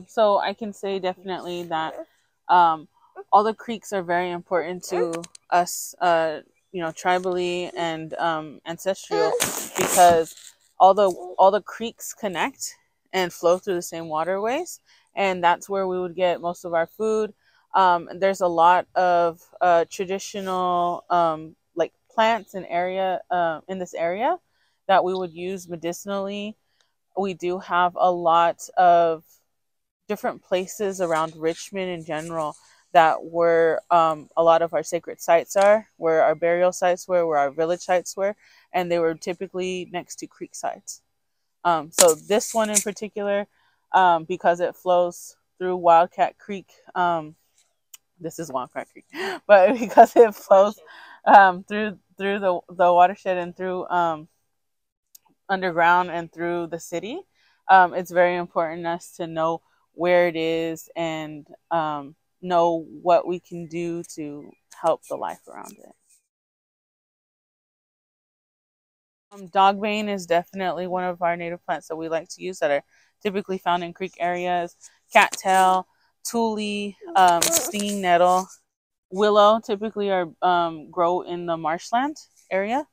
So I can say definitely that um, all the creeks are very important to us, tribally and ancestral, because all the creeks connect and flow through the same waterways, and that's where we would get most of our food. There's a lot of traditional like plants and area in this area that we would use medicinally. We do have a lot of different places around Richmond in general that where a lot of our sacred sites are, where our burial sites were, where our village sites were, and they were typically next to creek sites. So this one in particular, because it flows through Wildcat Creek, this is Wildcat Creek, but because it flows through the watershed and through underground and through the city, it's very important us to know where it is and know what we can do to help the life around it. Dogbane is definitely one of our native plants that we like to use that are typically found in creek areas. Cattail, tule, stinging nettle, willow typically are grow in the marshland area,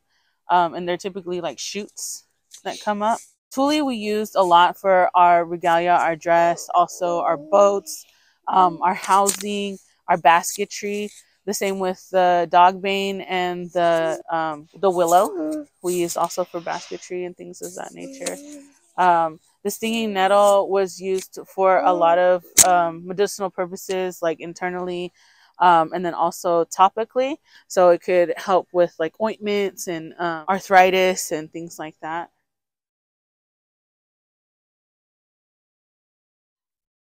and they're typically like shoots that come up. Tule we used a lot for our regalia, our dress, also our boats, our housing, our basketry. The same with the dogbane and the willow. We used also for basketry and things of that nature. The stinging nettle was used for a lot of medicinal purposes, like internally, and then also topically. So it could help with like ointments and arthritis and things like that.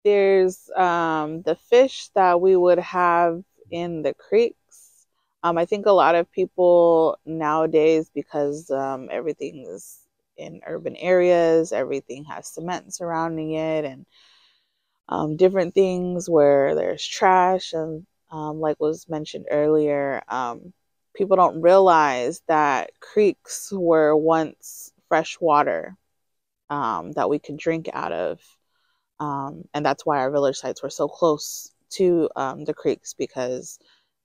There's the fish that we would have in the creeks. I think a lot of people nowadays, because everything is in urban areas, everything has cement surrounding it, and different things where there's trash, and like was mentioned earlier, people don't realize that creeks were once fresh water that we could drink out of, and that's why our village sites were so close to the creeks, because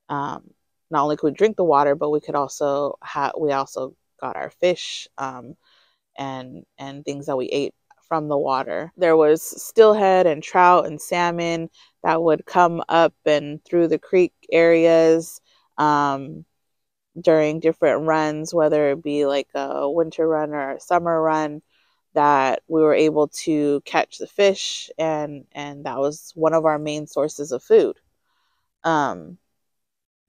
um, not only could we drink the water, but we also got our fish, and things that we ate from the water. There was steelhead and trout and salmon that would come up and through the creek areas during different runs, whether it be like a winter run or a summer run, that we were able to catch the fish, and that was one of our main sources of food. Um,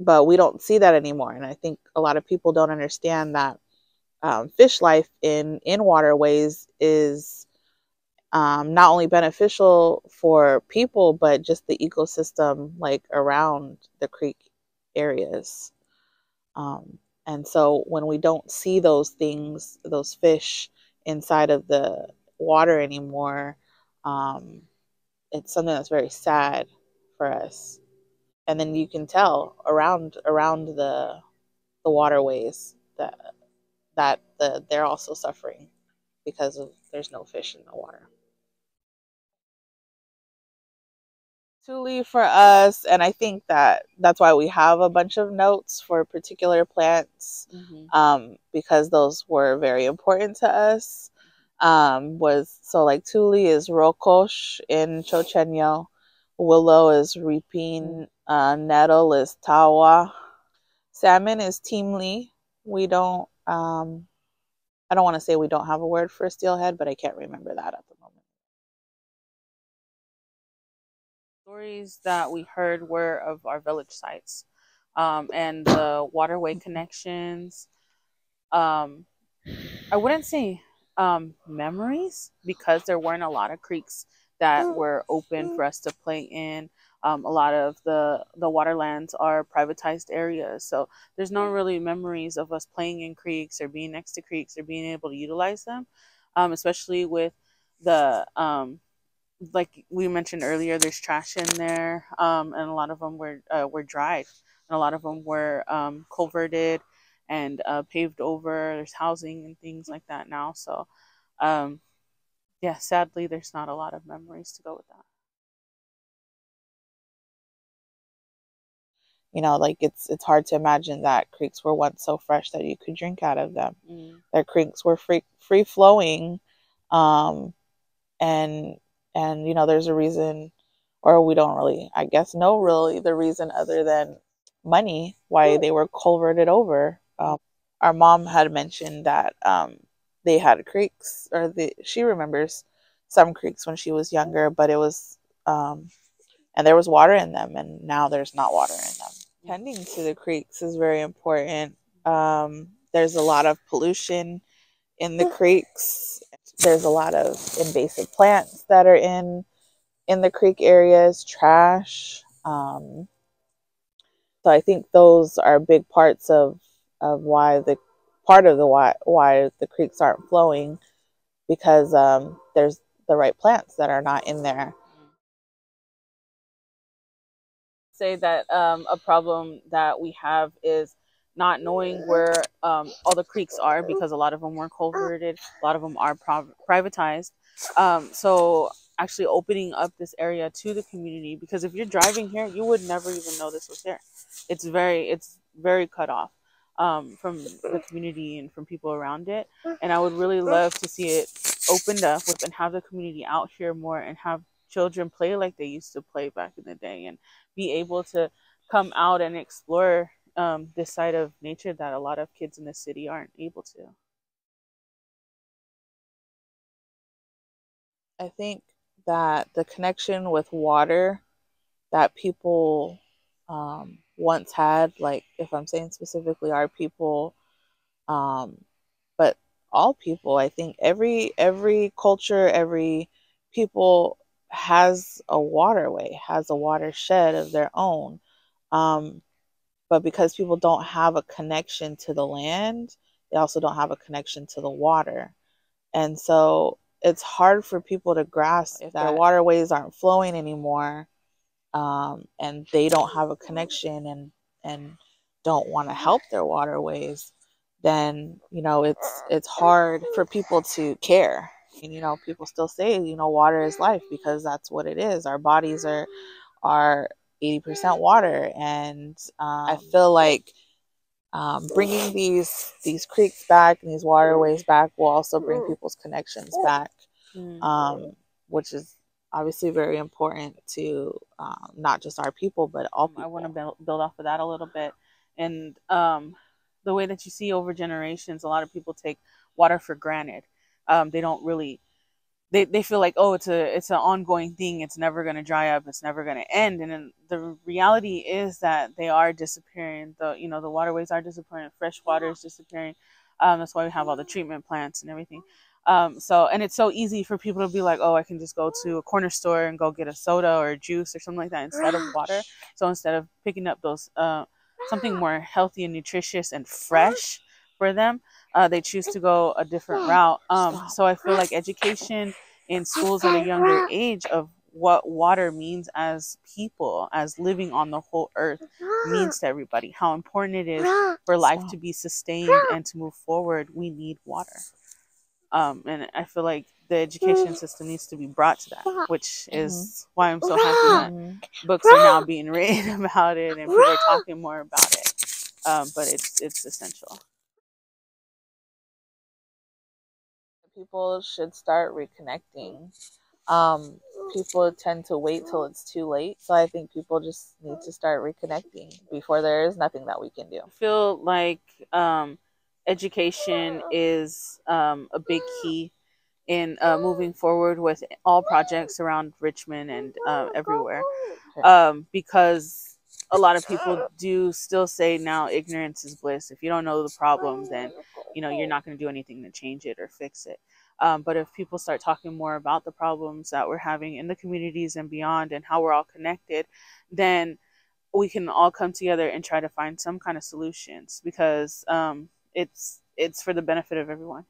but we don't see that anymore, and I think a lot of people don't understand that fish life in waterways is not only beneficial for people, but just the ecosystem like around the creek areas. And so when we don't see those things, those fish inside of the water anymore, um, it's something that's very sad for us. And then you can tell around the waterways that they're also suffering because of there's no fish in the water. Truly for us, and I think that's why we have a bunch of notes for particular plants, because those were very important to us. Was so like tule is rokosh in Chochenyo, willow is ripin, nettle is tawa, salmon is timli. We don't I don't want to say we don't have a word for steelhead, but I can't remember that at the moment. Stories that we heard were of our village sites, and the waterway connections. Um, I wouldn't say memories, because there weren't a lot of creeks that were open for us to play in. A lot of the waterlands are privatized areas, so there's no really memories of us playing in creeks or being next to creeks or being able to utilize them, especially with the like we mentioned earlier, there's trash in there, and a lot of them were dried, and a lot of them were culverted and paved over. There's housing and things like that now. So, yeah, sadly, there's not a lot of memories to go with that. You know, like it's hard to imagine that creeks were once so fresh that you could drink out of them. Their creeks were free flowing, um, and you know, there's a reason, or we don't really, I guess, know really the reason other than money why they were culverted over. Our mom had mentioned that they had creeks, or she remembers some creeks when she was younger, but it was and there was water in them, and now there's not water in them. Tending to the creeks is very important. There's a lot of pollution in the creeks. There's a lot of invasive plants that are in the creek areas, trash. So I think those are big parts of why why the creeks aren't flowing, because there's the right plants that are not in there. Say that a problem that we have is not knowing where all the creeks are, because a lot of them were culverted, a lot of them are privatized. So actually opening up this area to the community, because if you're driving here, you would never even know this was here. It's very cut off from the community and from people around it. And I would really love to see it opened up and have the community out here more, and have children play like they used to play back in the day, and be able to come out and explore this side of nature that a lot of kids in the city aren't able to. I think that the connection with water that people once had, like if I'm saying specifically our people, but all people, I think every culture, every people has a waterway, has a watershed of their own. But because people don't have a connection to the land, they also don't have a connection to the water. And so it's hard for people to grasp if their waterways aren't flowing anymore, and they don't have a connection, and don't want to help their waterways, then you know it's hard for people to care. And you know, people still say, you know, water is life, because that's what it is. Our bodies are 80% water, and I feel like bringing these creeks back and these waterways back will also bring people's connections back, which is obviously very important to not just our people, but all people. I want to build off of that a little bit. And the way that you see over generations, a lot of people take water for granted. They don't really, they feel like, oh, it's an ongoing thing. It's never going to dry up. It's never going to end. And then the reality is that they are disappearing. The waterways are disappearing. Fresh water is disappearing. That's why we have all the treatment plants and everything. And it's so easy for people to be like, oh, I can just go to a corner store and go get a soda or a juice or something like that instead of water. So instead of picking up those something more healthy and nutritious and fresh for them, they choose to go a different route. So I feel like education in schools at a younger age of what water means as people, as living on the whole earth, means to everybody, how important it is for life to be sustained and to move forward. We need water. And I feel like the education system needs to be brought to that, which is why I'm so happy that books are now being written about it and people are talking more about it. But it's essential. People should start reconnecting. People tend to wait till it's too late, so I think people just need to start reconnecting before there is nothing that we can do. I feel like education is a big key in moving forward with all projects around Richmond and everywhere, because a lot of people do still say now ignorance is bliss. If you don't know the problem, then you're not going to do anything to change it or fix it. But if people start talking more about the problems that we're having in the communities and beyond, and how we're all connected, then we can all come together and try to find some kind of solutions, because it's for the benefit of everyone.